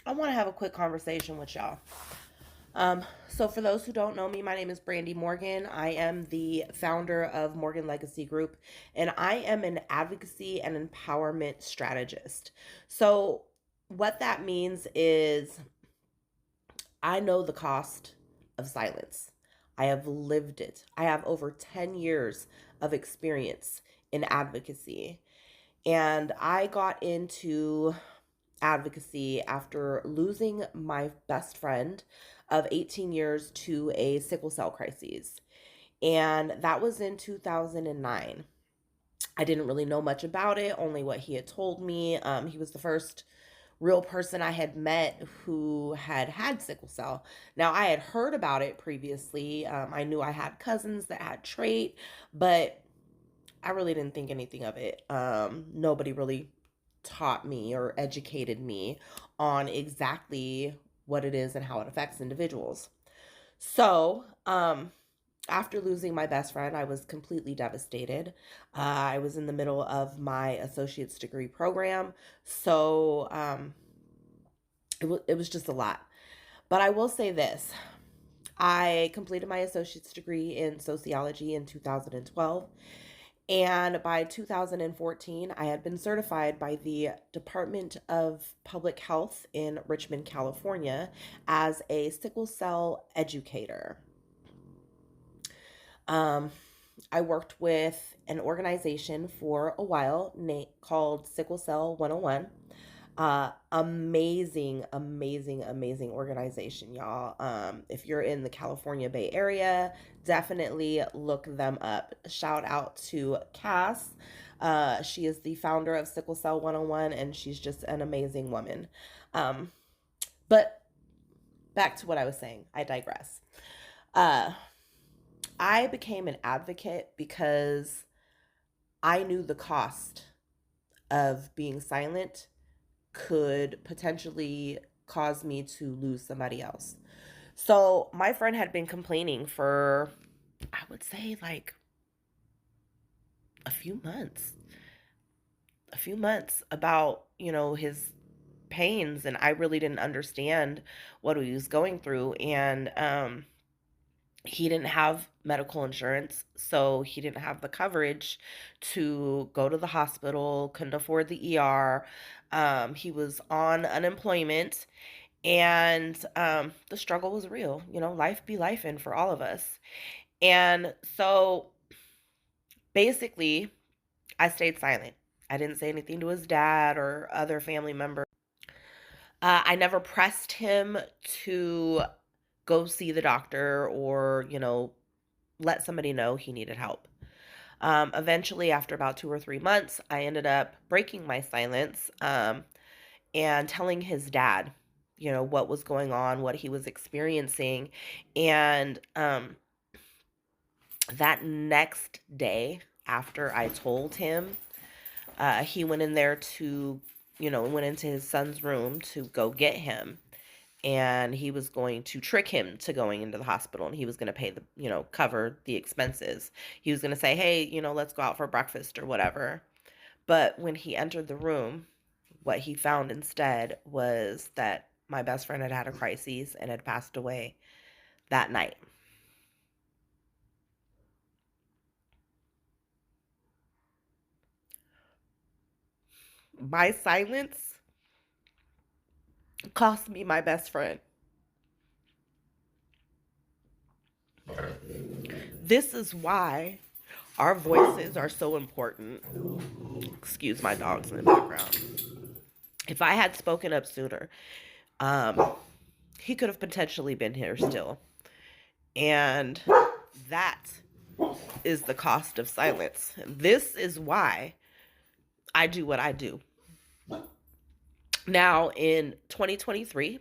I want to have a quick conversation with y'all. So for those who don't know me, my name is Brandy Morgan. I am the founder of Morgan Legacy Group, and I am an advocacy and empowerment strategist. So what that means is I know the cost of silence. I have lived it. I have over 10 years of experience in advocacy. And I got into advocacy after losing my best friend of 18 years to a sickle cell crisis. And that was in 2009. I didn't really know much about it, only what he had told me. He was the first real person I had met who had had sickle cell. Now, I had heard about it previously. I knew I had cousins that had trait, but I really didn't think anything of it. Nobody really taught me or educated me on exactly what it is and how it affects individuals. So, after losing my best friend, I was completely devastated. I was in the middle of my associate's degree program, so it was just a lot. But I will say this: I completed my associate's degree in sociology in 2012. And by 2014, I had been certified by the Department of Public Health in Richmond, California, as a sickle cell educator. Um, I worked with an organization for a while called Sickle Cell 101. Amazing organization, y'all. If you're in the California Bay Area, definitely look them up. Shout out to Cass. She is the founder of Sickle Cell 101, and she's just an amazing woman. But back to what I was saying, I digress. Uh, I became an advocate because I knew the cost of being silent could potentially cause me to lose somebody else. So my friend had been complaining for, I would say, like a few months, about, his pains. And I really didn't understand what he was going through. And he didn't have medical insurance, so he didn't have the coverage to go to the hospital, couldn't afford the ER. He was on unemployment, and the struggle was real. Life be life in for all of us. And so basically, I stayed silent. I didn't say anything to his dad or other family members. I never pressed him to go see the doctor or, let somebody know he needed help. Eventually, after about 2 or 3 months, I ended up breaking my silence and telling his dad, what was going on, what he was experiencing. And that next day, after I told him, he went in there to, went into his son's room to go get him. And he was going to trick him to going into the hospital, and he was going to pay cover the expenses. He was going to say, hey, let's go out for breakfast or whatever. But when he entered the room, what he found instead was that my best friend had had a crisis and had passed away that night. My silence cost me my best friend. This is why our voices are so important. Excuse my dogs in the background. If I had spoken up sooner, he could have potentially been here still. And that is the cost of silence. This is why I do what I do. Now, in 2023,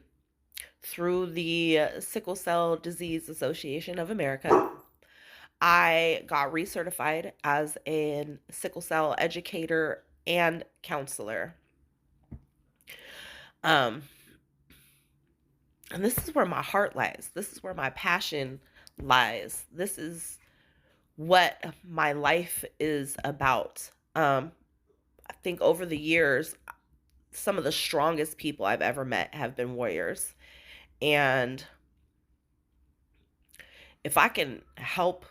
through the Sickle Cell Disease Association of America, I got recertified as a sickle cell educator and counselor. Um, and this is where my heart lies. This is where my passion lies. This is what my life is about. I think over the years, some of the strongest people I've ever met have been warriors. And if I can help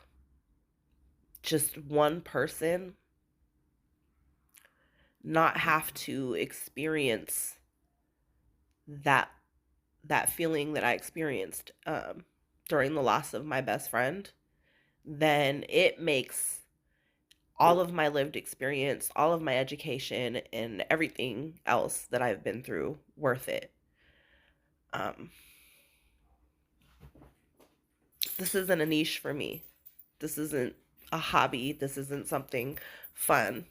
just one person not have to experience that feeling that I experienced during the loss of my best friend, then it makes all of my lived experience, all of my education, and everything else that I've been through worth it. This isn't a niche for me. This isn't a hobby. This isn't something fun.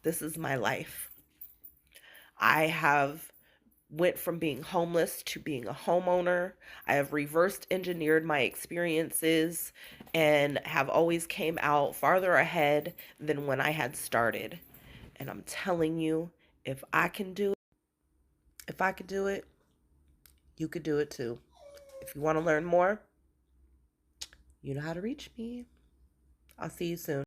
This is my life. I have went from being homeless to being a homeowner. I have reversed engineered my experiences and have always came out farther ahead than when I had started. And I'm telling you, if I can do it, you could do it too. If you want to learn more, you know how to reach me. I'll see you soon.